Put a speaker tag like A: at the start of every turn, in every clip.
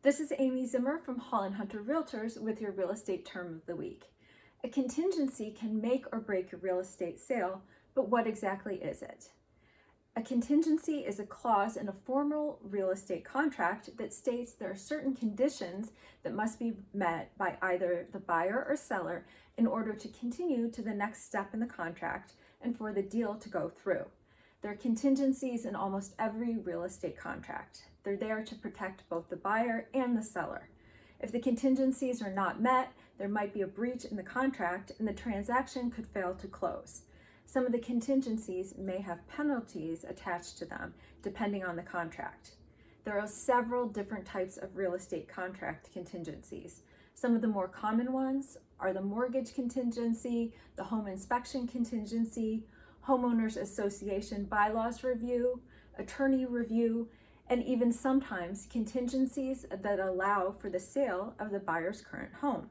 A: This is Amy Zimmer from Hall & Hunter Realtors with your real estate term of the week. A contingency can make or break your real estate sale, but what exactly is it? A contingency is a clause in a formal real estate contract that states there are certain conditions that must be met by either the buyer or seller in order to continue to the next step in the contract and for the deal to go through. There are contingencies in almost every real estate contract. They're there to protect both the buyer and the seller. If the contingencies are not met, there might be a breach in the contract and the transaction could fail to close. Some of the contingencies may have penalties attached to them, depending on the contract. There are several different types of real estate contract contingencies. Some of the more common ones are the mortgage contingency, the home inspection contingency, homeowners association bylaws review, attorney review, and even sometimes contingencies that allow for the sale of the buyer's current home.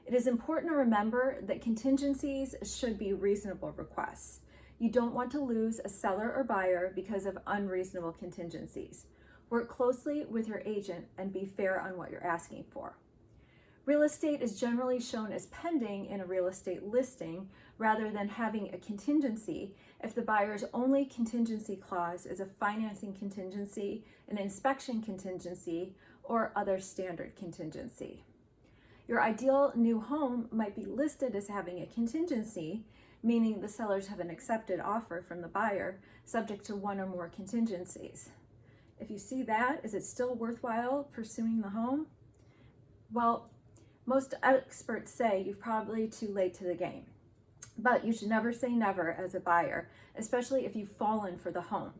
A: It is important to remember that contingencies should be reasonable requests. You don't want to lose a seller or buyer because of unreasonable contingencies. Work closely with your agent and be fair on what you're asking for. Real estate is generally shown as pending in a real estate listing rather than having a contingency if the buyer's only contingency clause is a financing contingency, an inspection contingency, or other standard contingency. Your ideal new home might be listed as having a contingency, meaning the sellers have an accepted offer from the buyer subject to one or more contingencies. If you see that, is it still worthwhile pursuing the home? Well, most experts say you're probably too late to the game, but you should never say never as a buyer, especially if you've fallen for the home.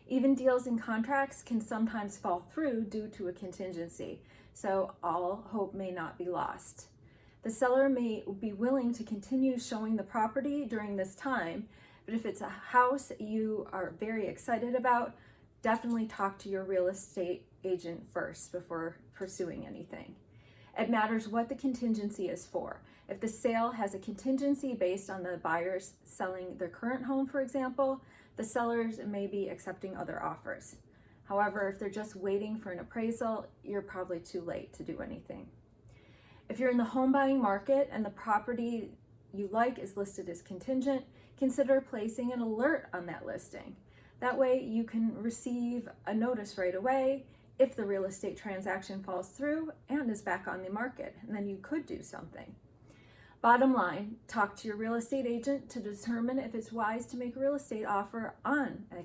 A: Even deals and contracts can sometimes fall through due to a contingency, so all hope may not be lost. The seller may be willing to continue showing the property during this time, but if it's a house you are very excited about, definitely talk to your real estate agent first before pursuing anything. It matters what the contingency is for. If the sale has a contingency based on the buyers selling their current home, for example, the sellers may be accepting other offers. However, if they're just waiting for an appraisal, you're probably too late to do anything. If you're in the home buying market and the property you like is listed as contingent, consider placing an alert on that listing. That way you can receive a notice right away if the real estate transaction falls through and is back on the market, and then you could do something. Bottom line, talk to your real estate agent to determine if it's wise to make a real estate offer on a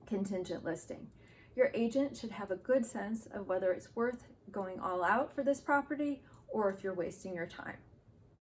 A: contingent listing. Your agent should have a good sense of whether it's worth going all out for this property or if you're wasting your time.